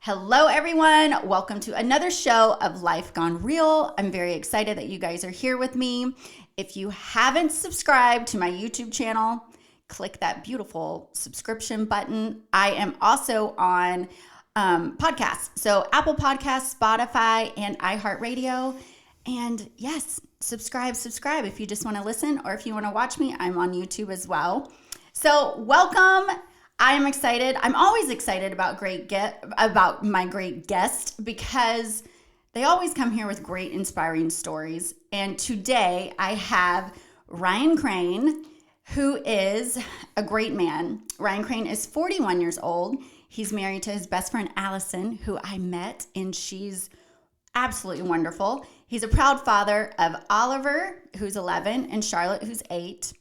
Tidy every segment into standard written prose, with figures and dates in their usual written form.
Hello, everyone. Welcome to another show of Life Gone Real. I'm very excited that you guys are here with me. If you haven't subscribed to my YouTube channel, click that beautiful subscription button. I am also on podcasts, so Apple Podcasts, Spotify, and iHeartRadio. And yes, subscribe if you just want to listen, or if you want to watch me, I'm on YouTube as well. So welcome. I am excited. I'm always excited about my great guest because they always come here with great, inspiring stories. And today I have Ryan Krane, who is a great man. Ryan Krane is 41 years old. He's married to his best friend, Alison, who I met, and she's absolutely wonderful. He's a proud father of Oliver, who's 11, and Charlotte, who's 8.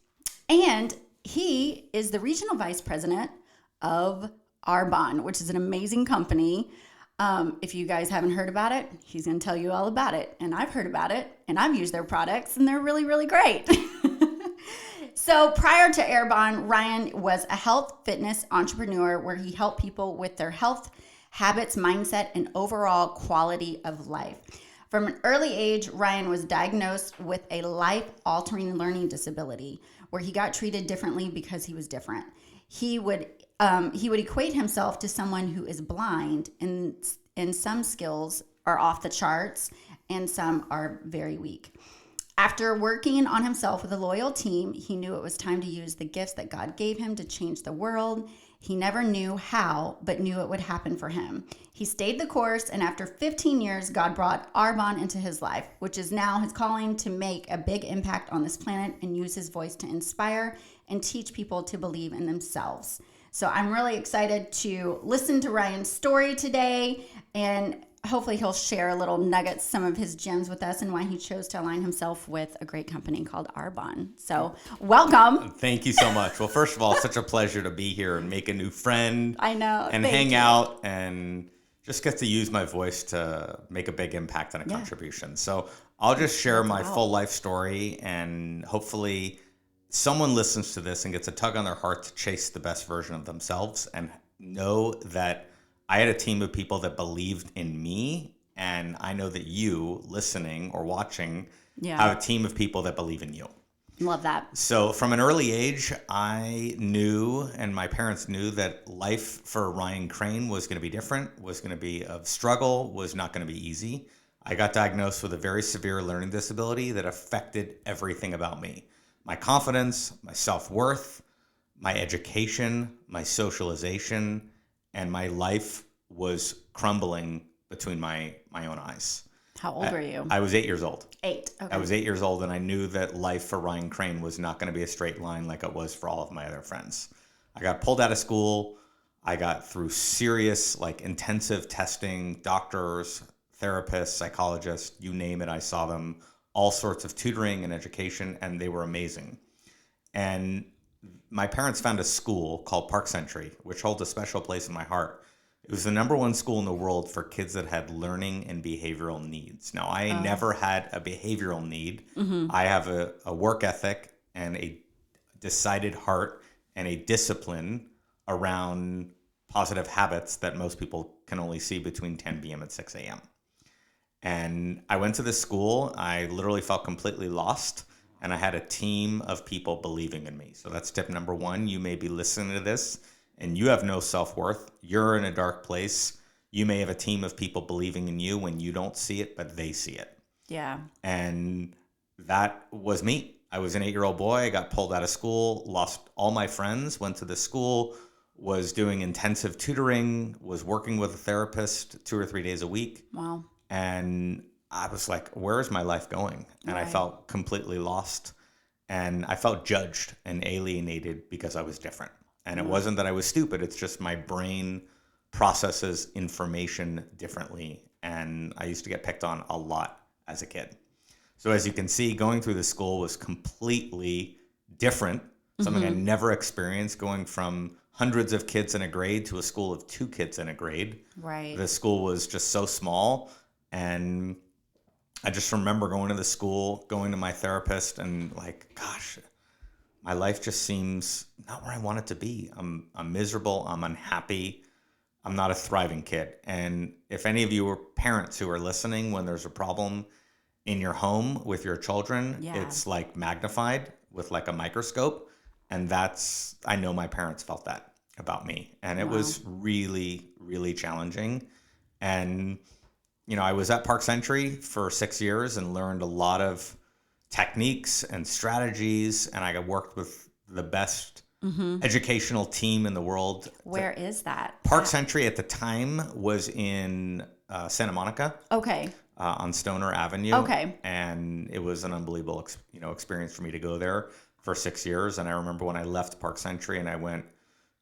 And he is the regional vice president of Arbonne, which is an amazing company. If you guys haven't heard about it, he's going to tell you all about it. And I've heard about it, and I've used their products, and they're really, really great. So prior to Arbonne, Ryan was a health fitness entrepreneur where he helped people with their health, habits, mindset, and overall quality of life. From an early age, Ryan was diagnosed with a life-altering learning disability where he got treated differently because he was different. He would equate himself to someone who is blind, and some skills are off the charts and some are very weak. After working on himself with a loyal team, he knew it was time to use the gifts that God gave him to change the world. He never knew how, but knew it would happen for him. He stayed the course, and after 15 years, God brought Arbonne into his life, which is now his calling to make a big impact on this planet and use his voice to inspire and teach people to believe in themselves. So I'm really excited to listen to Ryan's story today, and hopefully he'll share a little nuggets, some of his gems with us, and why he chose to align himself with a great company called Arbonne. So welcome. Thank you so much. Well, first of all, it's such a pleasure to be here and make a new friend. I know. And hang out and just get to use my voice to make a big impact and a contribution. So I'll just share my full life story, and hopefully someone listens to this and gets a tug on their heart to chase the best version of themselves and know that I had a team of people that believed in me, and I know that you listening or watching have a team of people that believe in you. Love that. So from an early age, I knew, and my parents knew, that life for Ryan Krane was going to be different, was going to be of struggle, was not going to be easy. I got diagnosed with a very severe learning disability that affected everything about me. My confidence, my self-worth, my education, my socialization, and my life was crumbling between my own eyes. How old were you? I was 8 years old. 8. Okay. I was 8 years old, and I knew that life for Ryan Krane was not going to be a straight line like it was for all of my other friends. I got pulled out of school. I got through serious, intensive testing, doctors, therapists, psychologists, you name it, I saw them, all sorts of tutoring and education, and they were amazing. And my parents found a school called Park Century, which holds a special place in my heart. It was the #1 school in the world for kids that had learning and behavioral needs. Now, I never had a behavioral need. I have a work ethic and a decided heart and a discipline around positive habits that most people can only see between 10 p.m. and 6 a.m. And I went to this school. I literally felt completely lost. And I had a team of people believing in me. So that's tip number 1. You may be listening to this and you have no self-worth. You're in a dark place. You may have a team of people believing in you when you don't see it, but they see it. Yeah. And that was me. I was an 8-year-old boy. I got pulled out of school, lost all my friends, went to the school, was doing intensive tutoring, was working with a therapist 2 or 3 days a week. Wow. And I was like, where is my life going? And I felt completely lost, and I felt judged and alienated because I was different. And it wasn't that I was stupid. It's just my brain processes information differently. And I used to get picked on a lot as a kid. So as you can see, going through the school was completely different, something I never experienced, going from hundreds of kids in a grade to a school of 2 kids in a grade. Right. The school was just so small, and I just remember going to the school, going to my therapist, and gosh, my life just seems not where I want it to be. I'm miserable. I'm unhappy. I'm not a thriving kid. And if any of you are parents who are listening, when there's a problem in your home with your children, Yeah. it's like magnified with like a microscope. And I know my parents felt that about me. And it was really, really challenging. And, I was at Park Century for 6 years and learned a lot of techniques and strategies. And I worked with the best educational team in the world. Where is that? Park Century at the time was in Santa Monica. Okay. On Stoner Avenue. Okay. And it was an unbelievable, experience for me to go there for 6 years. And I remember when I left Park Century and I went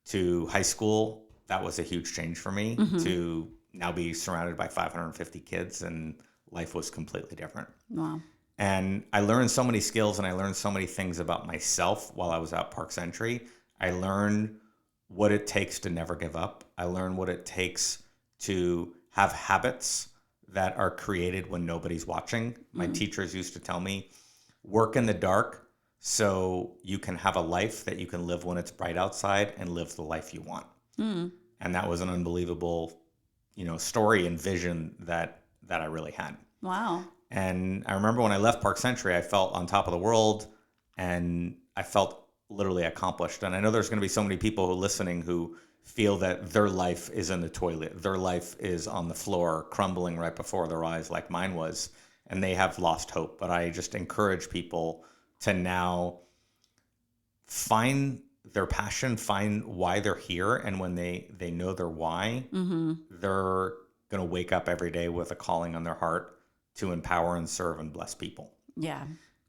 to high school, that was a huge change for me to now be surrounded by 550 kids, and life was completely different. Wow. And I learned so many skills and I learned so many things about myself while I was at Park Century. I learned what it takes to never give up. I learned what it takes to have habits that are created when nobody's watching. My teachers used to tell me, work in the dark so you can have a life that you can live when it's bright outside and live the life you want. And that was an unbelievable, story and vision that I really had. Wow. And I remember when I left Park Century, I felt on top of the world and I felt literally accomplished. And I know there's going to be so many people who are listening who feel that their life is in the toilet. Their life is on the floor, crumbling right before their eyes like mine was, and they have lost hope. But I just encourage people to now find their passion, find why they're here. And when they know their why, they're going to wake up every day with a calling on their heart to empower and serve and bless people. Yeah.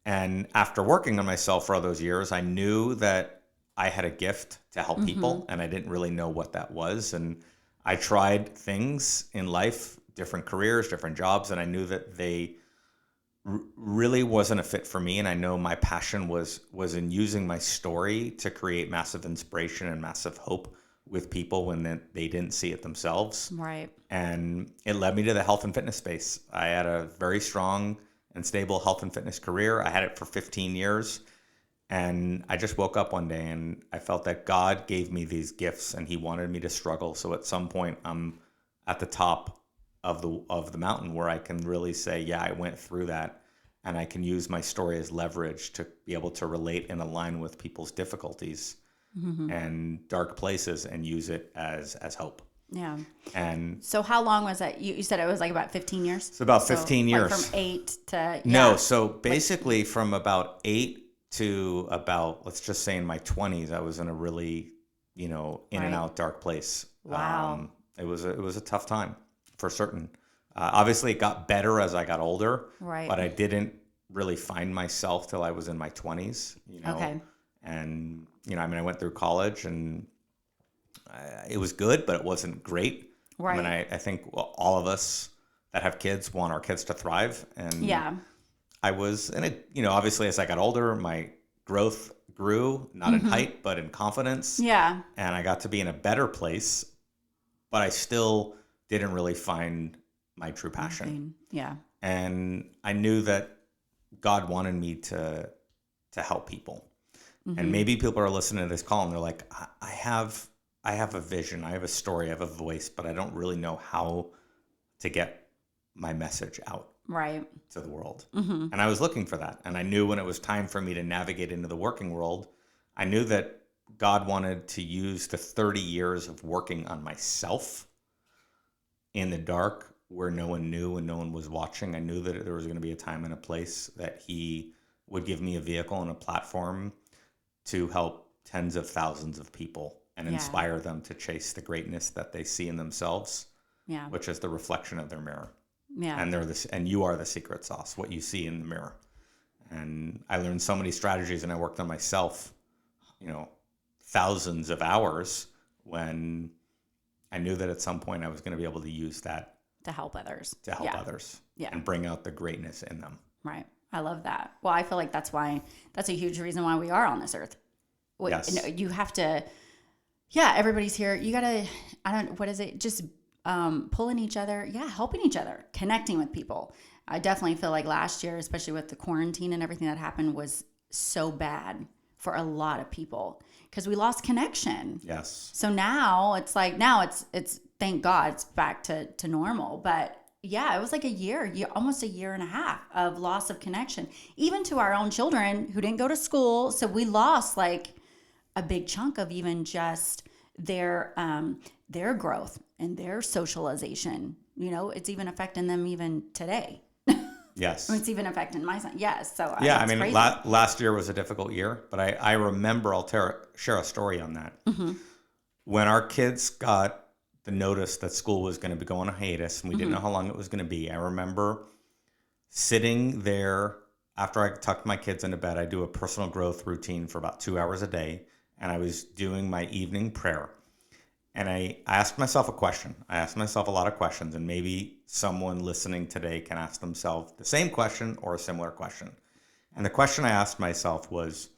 And after working on myself for all those years, I knew that I had a gift to help people, and I didn't really know what that was. And I tried things in life, different careers, different jobs, and I knew that they really wasn't a fit for me. And I know my passion was in using my story to create massive inspiration and massive hope with people when they didn't see it themselves. Right. And it led me to the health and fitness space. I had a very strong and stable health and fitness career. I had it for 15 years. And I just woke up one day and I felt that God gave me these gifts and he wanted me to struggle. So at some point I'm at the top of the mountain where I can really say, yeah, I went through that, and I can use my story as leverage to be able to relate and align with people's difficulties and dark places and use it as hope. Yeah. And so how long was that? You said it was like about 15 years? It's about 15 years. Like from 8 to... No, so basically from about 8 to about, let's just say in my 20s, I was in a really, in and out dark place. Wow. It was a tough time for certain. Obviously it got better as I got older, right? But I didn't really find myself till I was in my 20s, Okay. And, I went through college and it was good, but it wasn't great. Right. I think all of us that have kids want our kids to thrive. And yeah. I was in it, obviously as I got older, my growth grew, not in height, but in confidence. Yeah. And I got to be in a better place, but I still didn't really find my true passion. Yeah. And I knew that God wanted me to help people. And maybe people are listening to this call and they're like, I have a vision, I have a story, I have a voice, but I don't really know how to get my message out to the world. And I was looking for that. And I knew when it was time for me to navigate into the working world, I knew that God wanted to use the 30 years of working on myself in the dark where no one knew and no one was watching. I knew that there was going to be a time and a place that he would give me a vehicle and a platform to help tens of thousands of people and inspire them to chase the greatness that they see in themselves, which is the reflection of their mirror. Yeah. And you are the secret sauce, what you see in the mirror. And I learned so many strategies and I worked on myself, thousands of hours when I knew that at some point I was going to be able to use that to help others. And bring out the greatness in them. Right. I love that. Well, I feel like that's a huge reason why we are on this earth. Yes. You have to, everybody's here. You got to, what is it? Just pulling each other. Yeah. Helping each other, connecting with people. I definitely feel like last year, especially with the quarantine and everything that happened, was so bad for a lot of people because we lost connection. Yes. So now it's thank God it's back to normal. But yeah, it was like almost a year and a half of loss of connection, even to our own children who didn't go to school. So we lost like a big chunk of even just their growth and their socialization. You know, it's even affecting them even today. Yes. It's even affecting my son. Yes. So yeah, I it's mean, crazy. last year was a difficult year, but I remember, share a story on that. Mm-hmm. When our kids got the notice that school was going to be going on hiatus and we didn't know how long it was going to be, I remember sitting there after I tucked my kids into bed. I do a personal growth routine for about 2 hours a day, and I was doing my evening prayer. And I asked myself a question. I asked myself a lot of questions, and maybe someone listening today can ask themselves the same question or a similar question. And the question I asked myself was,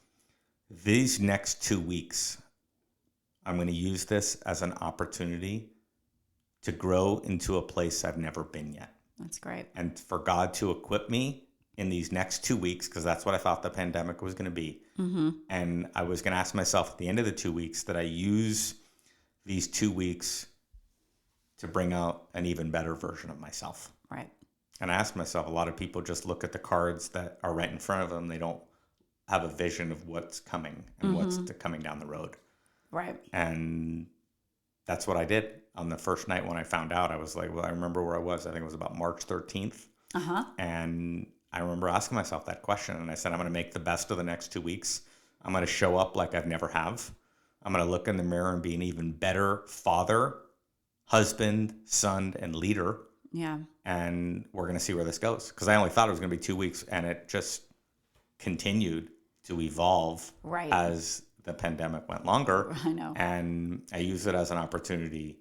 these next 2 weeks, I'm going to use this as an opportunity to grow into a place I've never been yet. That's great. And for God to equip me in these next 2 weeks, because that's what I thought the pandemic was going to be. Mm-hmm. And I was going to ask myself at the end of the 2 weeks that I use these 2 weeks to bring out an even better version of myself. Right. And I asked myself, a lot of people just look at the cards that are right in front of them. They don't have a vision of what's coming and what's coming down the road. Right. And that's what I did. On the first night when I found out, I was like, well, I remember where I was. I think it was about March 13th. Uh-huh. And I remember asking myself that question. And I said, I'm going to make the best of the next 2 weeks. I'm going to show up like I've never have. I'm going to look in the mirror and be an even better father, husband, son, and leader. Yeah. And we're going to see where this goes. Because I only thought it was going to be 2 weeks, and it just continued to evolve Right. as the pandemic went longer. I know. And I use it as an opportunity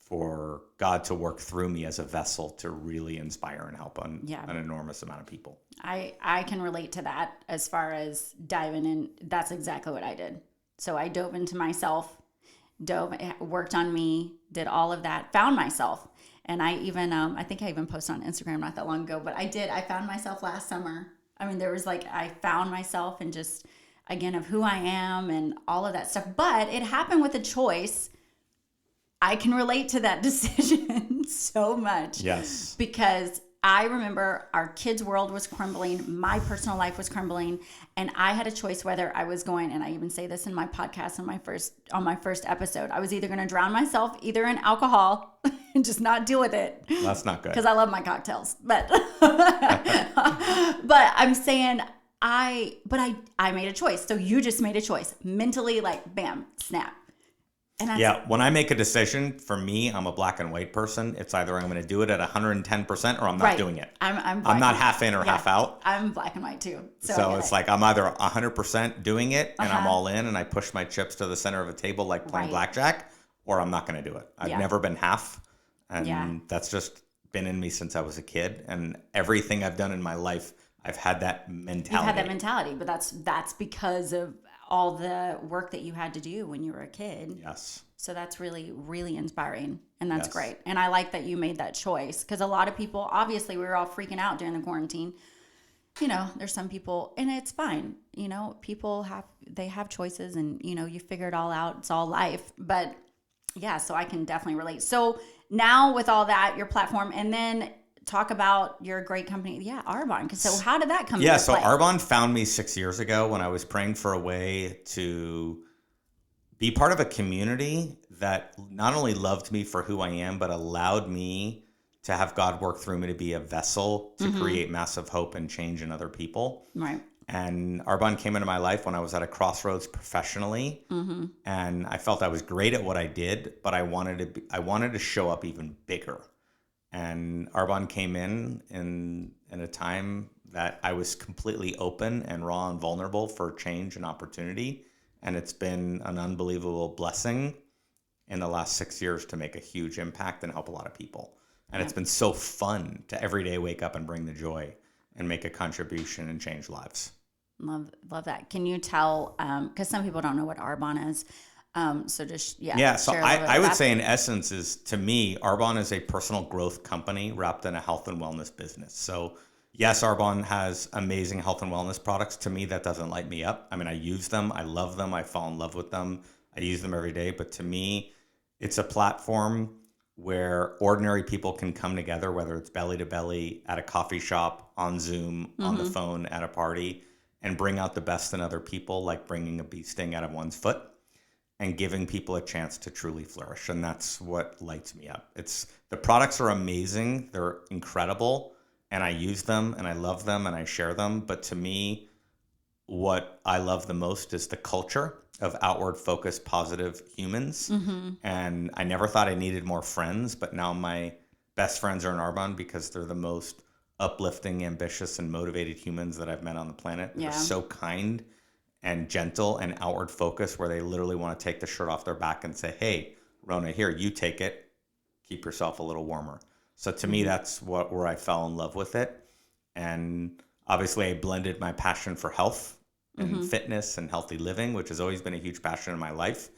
for God to work through me as a vessel to really inspire and help an enormous amount of people. I can relate to that as far as diving in. That's exactly what I did. So I dove into myself, worked on me, did all of that, found myself. And I even, I think I even posted on Instagram not that long ago, but I found myself last summer. I mean, there was like, I found myself and just, again, of who I am and all of that stuff. But it happened with a choice. I can relate to that decision so much. Yes. Because I remember our kids' world was crumbling. My personal life was crumbling. And I had a choice whether I was going, and I even say this in my podcast on my first episode, I was either going to drown myself either in alcohol and just not deal with it. That's not good. Because I love my cocktails. But I'm saying I made a choice. So you just made a choice. Mentally, like, bam, snap. And when I make a decision, for me, I'm a black and white person. It's either I'm going to do it at 110% or I'm not doing it. I'm not half in or half out. I'm black and white too. So it's like I'm either 100% doing it and I'm all in and I push my chips to the center of a table like playing blackjack, or I'm not going to do it. I've never been half. And that's just been in me since I was a kid. And everything I've done in my life, I've had that mentality. You've had that mentality, but that's because of all the work that you had to do when you were a kid. Yes. So that's really, really inspiring. And that's great. And I like that you made that choice, because a lot of people, obviously we were all freaking out during the quarantine. You know, there's some people, and it's fine. You know, people have choices, and, you know, you figure it all out. It's all life. But yeah, so I can definitely relate. So now with all that, your platform, and then talk about your great company. Yeah, Arbonne. So how did that come into play? So Arbonne found me 6 years ago when I was praying for a way to be part of a community that not only loved me for who I am, but allowed me to have God work through me to be a vessel to create massive hope and change in other people. Right. And Arbonne came into my life when I was at a crossroads professionally, and I felt I was great at what I did, but I wanted to show up even bigger. And Arbonne came in a time that I was completely open and raw and vulnerable for change and opportunity. And it's been an unbelievable blessing in the last 6 years to make a huge impact and help a lot of people. And it's been so fun to every day wake up and bring the joy and make a contribution and change lives. Love that. Can you tell, because some people don't know what Arbonne is. So I would say in essence is, to me, Arbonne is a personal growth company wrapped in a health and wellness business. So yes, Arbonne has amazing health and wellness products. To me, that doesn't light me up. I mean, I use them. I love them. I fall in love with them. I use them every day. But to me, It's a platform where ordinary people can come together, whether it's belly to belly, at a coffee shop, on Zoom, on the phone, at a party, and bring out the best in other people, like bringing a bee sting out of one's foot and giving people a chance to truly flourish. And that's what lights me up. The products are amazing. They're incredible. And I use them and I love them and I share them. But to me, what I love the most is the culture of outward focused, positive humans. And I never thought I needed more friends, but now my best friends are in Arbonne because they're the most uplifting, ambitious, and motivated humans that I've met on the planet. Yeah. They're so kind and gentle and outward focused, where they literally want to take the shirt off their back and say, hey, Rona, here, you take it. Keep yourself a little warmer. So to me, that's where I fell in love with it. And obviously I blended my passion for health and fitness and healthy living, which has always been a huge passion in my life.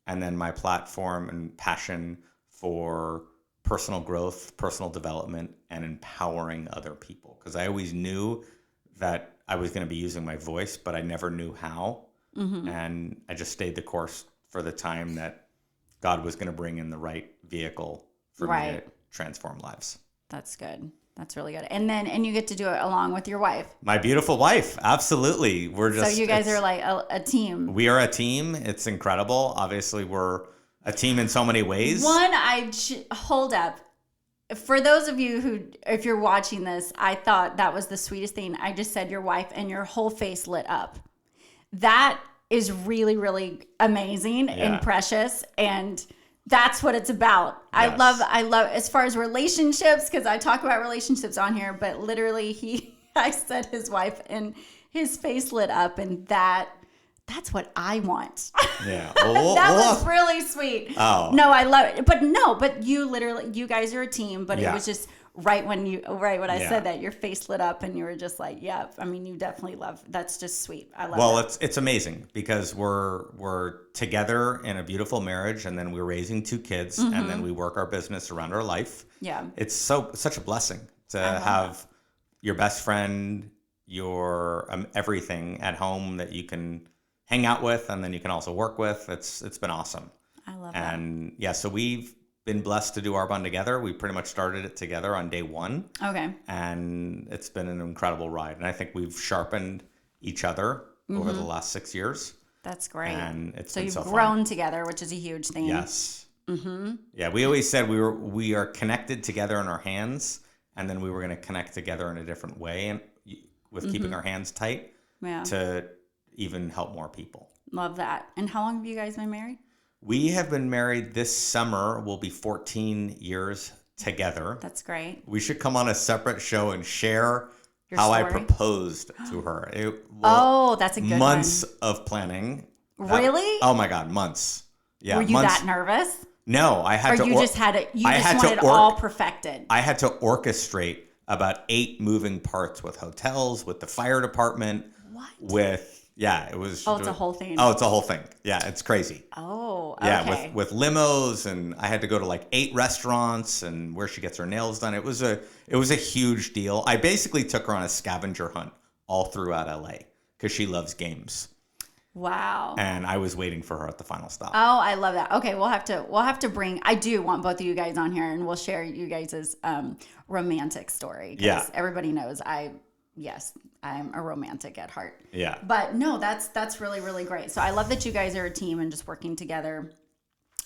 And then my platform and passion for personal growth, personal development, and empowering other people. Because I always knew that I was going to be using my voice, but I never knew how. And I just stayed the course for the time that God was going to bring in the right vehicle for me to transform lives. That's good. That's really good. And you get to do it along with your wife. My beautiful wife. Absolutely. So you guys are like a team. We are a team. It's incredible. Obviously, we're a team in so many ways. Hold up. For those of you who, if you're watching this, I thought that was the sweetest thing. I just said your wife and your whole face lit up. That is really, really amazing and precious. And that's what it's about. Yes. I love as far as relationships, because I talk about relationships on here, but literally I said his wife and his face lit up, and that's what I want. Yeah. That was really sweet. Oh. No, I love it. But you guys are a team, but it was just right when I said that, your face lit up and you were just like, yeah, I mean, you definitely that's just sweet. I love it. Well, it's amazing because we're together in a beautiful marriage, and then we're raising 2 kids, and then we work our business around our life. Yeah. It's such a blessing to have your best friend, your everything at home that you can hang out with, and then you can also work with. It's been awesome. I love that. And yeah, so we've been blessed to do Arbonne together. We pretty much started it together on day 1. Okay. And it's been an incredible ride. And I think we've sharpened each other over the last 6 years. That's great. And it's so been you've so grown fun. together, which is a huge thing. Yes. Yeah, we always said we are connected together in our hands, and then we were going to connect together in a different way, and with keeping our hands tight to even help more people. Love that. And how long have you guys been married? We have been married this summer. Will be 14 years together. That's great. We should come on a separate show and share Your how story? I proposed to her. That's a good months of planning. Really? Oh my God, months. Yeah. Were you months. that nervous? No, I had or to. You just wanted it all perfected. I had to orchestrate about 8 moving parts with hotels, with the fire department. What? It was. Oh, it's a whole thing. Oh, it's a whole thing. Yeah, it's crazy. Oh, okay. Yeah, with limos, and I had to go to like 8 restaurants and where she gets her nails done. It was a huge deal. I basically took her on a scavenger hunt all throughout LA because she loves games. Wow. And I was waiting for her at the final stop. Oh, I love that. Okay, we'll have to bring. I do want both of you guys on here, and we'll share you guys' romantic story. Yeah. Everybody knows I'm a romantic at heart. Yeah. But no, that's really, really great. So I love that you guys are a team and just working together.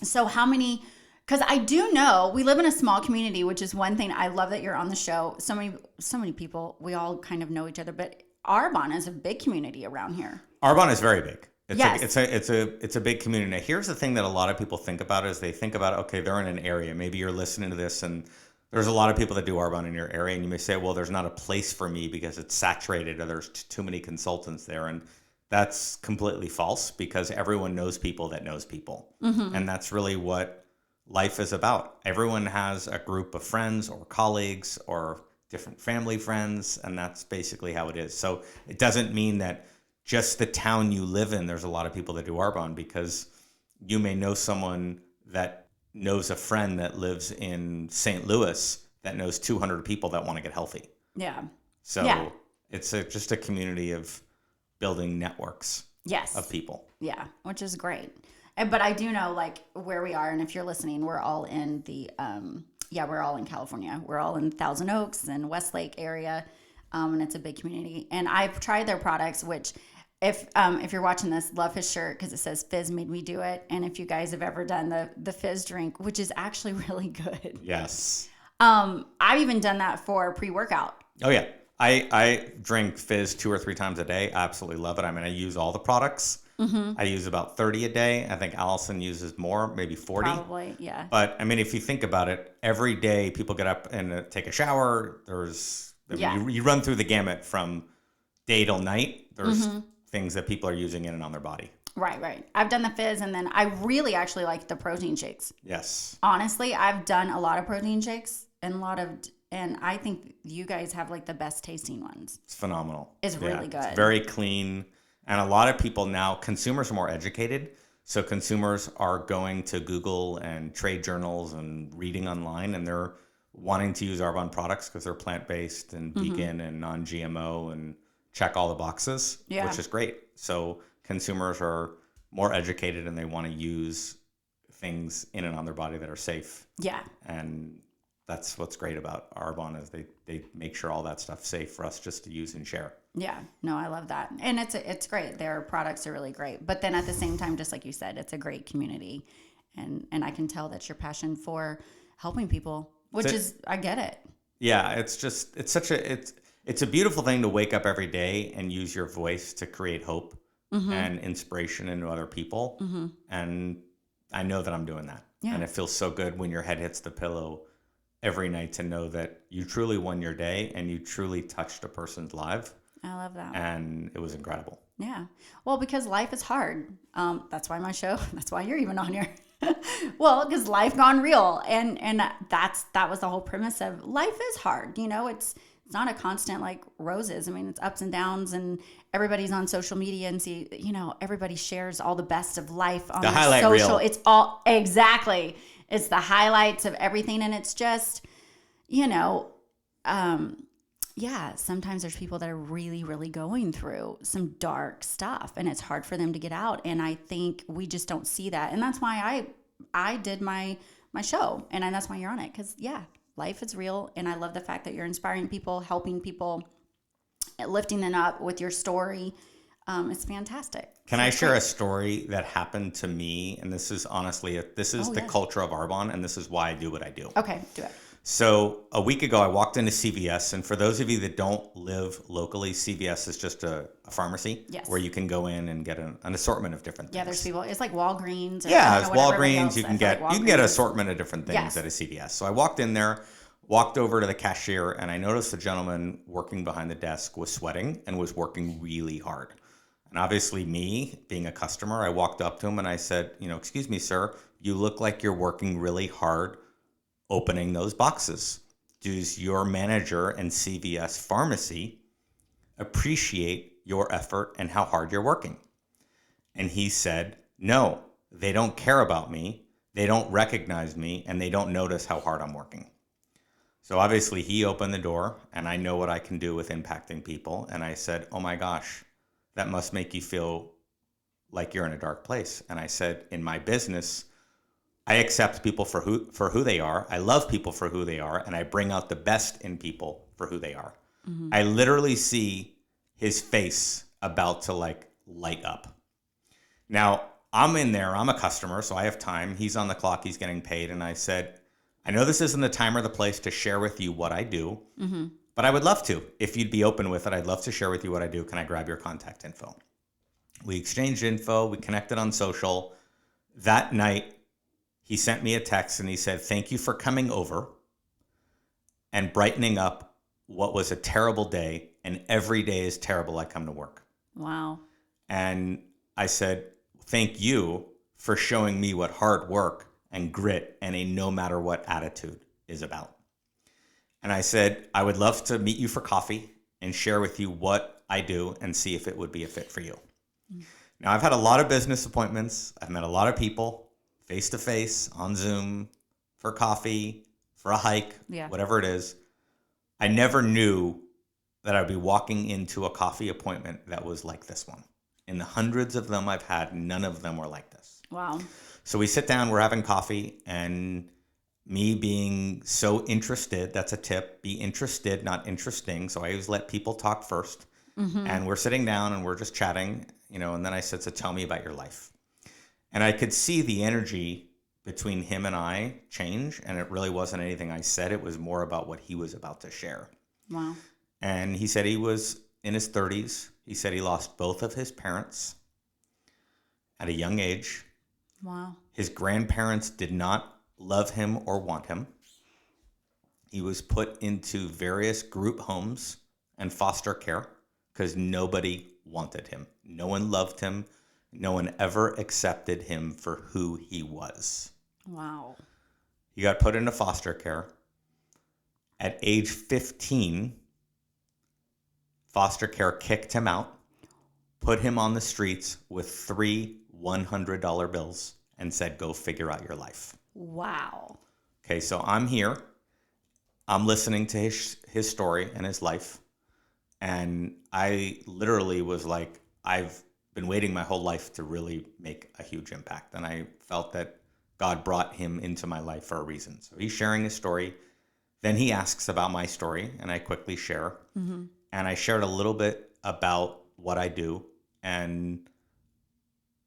So how many, because I do know we live in a small community, which is one thing. I love that you're on the show. So many people, we all kind of know each other, but Arbonne is a big community around here. Arbonne is very big. Yes. It's a big community. Now, here's the thing that a lot of people think about is they think about, okay, they're in an area. Maybe you're listening to this and there's a lot of people that do Arbonne in your area, and you may say, well, there's not a place for me because it's saturated or there's too many consultants there. And that's completely false because everyone knows people that knows people. And that's really what life is about. Everyone has a group of friends or colleagues or different family friends, and that's basically how it is. So it doesn't mean that just the town you live in, there's a lot of people that do Arbonne, because you may know someone that knows a friend that lives in St. Louis that knows 200 people that want to get healthy. Yeah. So it's just a community of building networks yes. of people. Yeah, which is great. But I do know like where we are, and if you're listening, we're all in the we're all in California. We're all in Thousand Oaks and Westlake area, and it's a big community. And I've tried their products, which if you're watching this, love his shirt because it says Fizz made me do it. And if you guys have ever done the Fizz drink, which is actually really good. Yes. I've even done that for pre-workout. Oh yeah. I drink Fizz 2 or 3 times a day. I absolutely love it. I mean, I use all the products. I use about 30 a day. I think Alison uses more, maybe 40. Probably, yeah. But I mean, if you think about it, every day people get up and take a shower. You run through the gamut from day till night. There's things that people are using in and on their body. Right. I've done the Fizz, and then I really actually like the protein shakes. Yes. Honestly, I've done a lot of protein shakes and I think you guys have like the best tasting ones. It's phenomenal. It's really good. It's very clean. And a lot of people now, consumers are more educated. So consumers are going to Google and trade journals and reading online, and they're wanting to use Arbonne products because they're plant-based and vegan and non-GMO and check all the boxes, which is great. So consumers are more educated and they want to use things in and on their body that are safe. Yeah. And that's what's great about Arbonne is they make sure all that stuff's safe for us just to use and share. Yeah, no, I love that. And it's great. Their products are really great. But then at the same time, just like you said, it's a great community. And I can tell that's your passion for helping people, which is, I get it. Yeah, it's a beautiful thing to wake up every day and use your voice to create hope and inspiration into other people. And I know that I'm doing that. Yeah. And it feels so good when your head hits the pillow every night to know that you truly won your day and you truly touched a person's life. I love that. And it was incredible. Yeah. Well, because life is hard. That's why my show, that's why you're even on here. Well, because life gone real. And that was the whole premise of life is hard. You know, it's not a constant like roses. I mean, it's ups and downs, and everybody's on social media and everybody shares all the best of life on the their highlight social. Reel. It's all exactly. It's the highlights of everything. And it's just, sometimes there's people that are really, really going through some dark stuff and it's hard for them to get out. And I think we just don't see that. And that's why I did my show, and that's why you're on it. Cause life is real. And I love the fact that you're inspiring people, helping people, lifting them up with your story. It's fantastic. Can I share a story that happened to me? And this is honestly, the culture of Arbonne, and this is why I do what I do. Okay, do it. So a week ago, I walked into CVS, and for those of you that don't live locally, CVS is just a pharmacy where you can go in and get an assortment of different things. Yeah, there's people. It's like Walgreens. It's Walgreens. You can get an assortment of different things at a CVS. So I walked in there, walked over to the cashier, and I noticed the gentleman working behind the desk was sweating and was working really hard. And obviously me, being a customer, I walked up to him and I said, excuse me, sir, you look like you're working really hard opening those boxes. Does your manager and CVS pharmacy appreciate your effort and how hard you're working? And he said, no, they don't care about me. They don't recognize me, and they don't notice how hard I'm working. So obviously he opened the door, and I know what I can do with impacting people. And I said, oh my gosh, that must make you feel like you're in a dark place. And I said, in my business, I accept people for who they are. I love people for who they are, and I bring out the best in people for who they are. Mm-hmm. I literally see his face about to light up. Now, I'm in there. I'm a customer, so I have time. He's on the clock. He's getting paid. And I said, I know this isn't the time or the place to share with you what I do, but I would love to. If you'd be open with it, I'd love to share with you what I do. Can I grab your contact info? We exchanged info. We connected on social. That night, he sent me a text and he said, thank you for coming over and brightening up what was a terrible day. And every day is terrible. I come to work. Wow. And I said, thank you for showing me what hard work and grit and a no matter what attitude is about. And I said, I would love to meet you for coffee and share with you what I do and see if it would be a fit for you. Now, I've had a lot of business appointments. I've met a lot of people face to face, on Zoom, for coffee, for a hike, whatever it is. I never knew that I'd be walking into a coffee appointment that was like this one. In the hundreds of them I've had, none of them were like this. Wow. So we sit down, we're having coffee, and me being so interested, that's a tip, be interested, not interesting. So I always let people talk first. And we're sitting down and we're just chatting, and then I said, so tell me about your life. And I could see the energy between him and I change, and it really wasn't anything I said. It was more about what he was about to share. Wow. And he said he was in his 30s. He said he lost both of his parents at a young age. Wow. His grandparents did not love him or want him. He was put into various group homes and foster care because nobody wanted him. No one loved him. No one ever accepted him for who he was. Wow. He got put into foster care. At age 15, foster care kicked him out, put him on the streets with 3 $100 bills, and said, go figure out your life. Wow. Okay, so I'm here. I'm listening to his story and his life. And I literally was like, I've been waiting my whole life to really make a huge impact. And I felt that God brought him into my life for a reason. So he's sharing his story. Then he asks about my story, and I quickly share. And I shared a little bit about what I do. And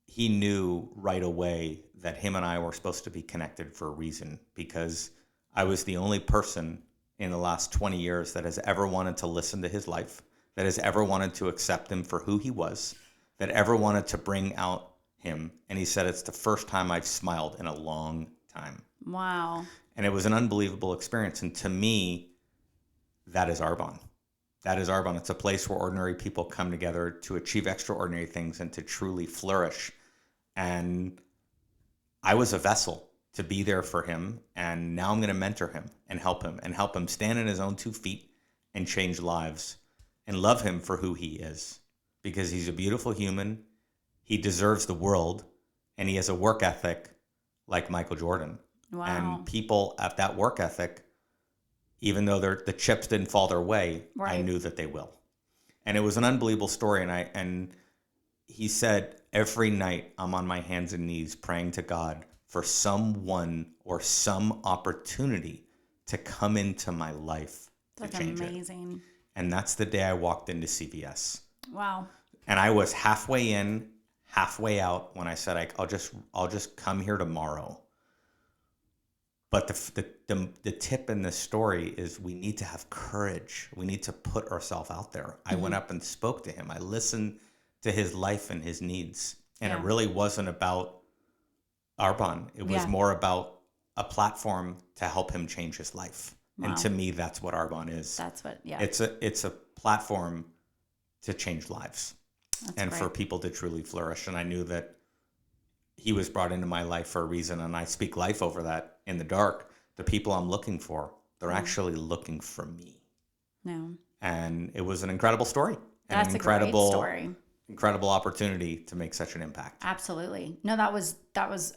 he knew right away that him and I were supposed to be connected for a reason, because I was the only person in the last 20 years that has ever wanted to listen to his life, that has ever wanted to accept him for who he was, that ever wanted to bring out him. And he said, it's the first time I've smiled in a long time. Wow. And it was an unbelievable experience. And to me, that is Arbonne. That is Arbonne. It's a place where ordinary people come together to achieve extraordinary things and to truly flourish. And I was a vessel to be there for him. And now I'm going to mentor him and help him stand on his own 2 feet and change lives and love him for who he is, because he's a beautiful human. He deserves the world, and he has a work ethic like Michael Jordan. Wow. And people at that work ethic, even though the chips didn't fall their way, Right. I knew that they will. And it was an unbelievable story. And he said, every night I'm on my hands and knees praying to God for someone or some opportunity to come into my life That's to change amazing. it. And that's the day I walked into CVS. Wow. And I was halfway in, halfway out when I said, I'll just come here tomorrow. But the tip in this story is we need to have courage. We need to put ourselves out there. I went up and spoke to him. I listened to his life and his needs. And it really wasn't about Arbonne. It was more about a platform to help him change his life. Wow. And to me, that's what Arbonne is. That's what, It's a platform to change lives. That's and great. for people to truly flourish. And I knew that he was brought into my life for a reason, and I speak life over that in the dark. The people I'm looking for, they're actually looking for me. No. And it was an incredible story. That's a great story. Incredible opportunity to make such an impact. Absolutely. No, that was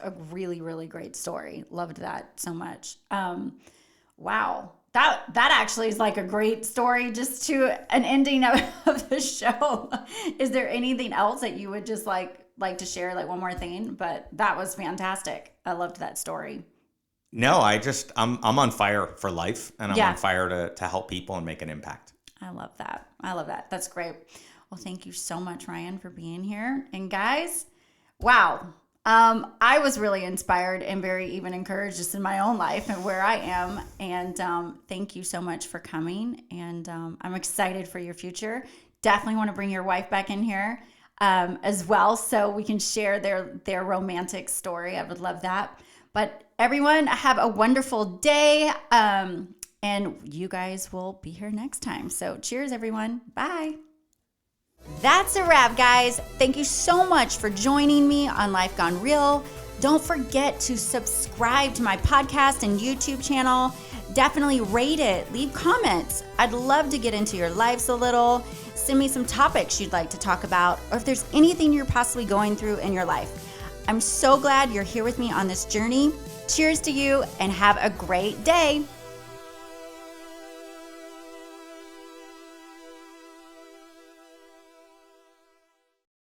a really, really great story. Loved that so much. Wow. That actually is like a great story just to an ending of the show. Is there anything else that you would just like to share, like one more thing? But that was fantastic. I loved that story. No, I'm on fire for life, and I'm on fire to help people and make an impact. I love that. That's great. Well, thank you so much, Ryan, for being here. And guys, wow. I was really inspired and very even encouraged just in my own life and where I am. And thank you so much for coming. And I'm excited for your future. Definitely want to bring your wife back in here as well, so we can share their romantic story. I would love that. But everyone, have a wonderful day. And you guys will be here next time. So cheers, everyone. Bye. That's a wrap, guys. Thank you so much for joining me on Life Gone Real. Don't forget to subscribe to my podcast and YouTube channel. Definitely rate it. Leave comments. I'd love to get into your lives a little. Send me some topics you'd like to talk about, or if there's anything you're possibly going through in your life. I'm so glad you're here with me on this journey. Cheers to you, and have a great day.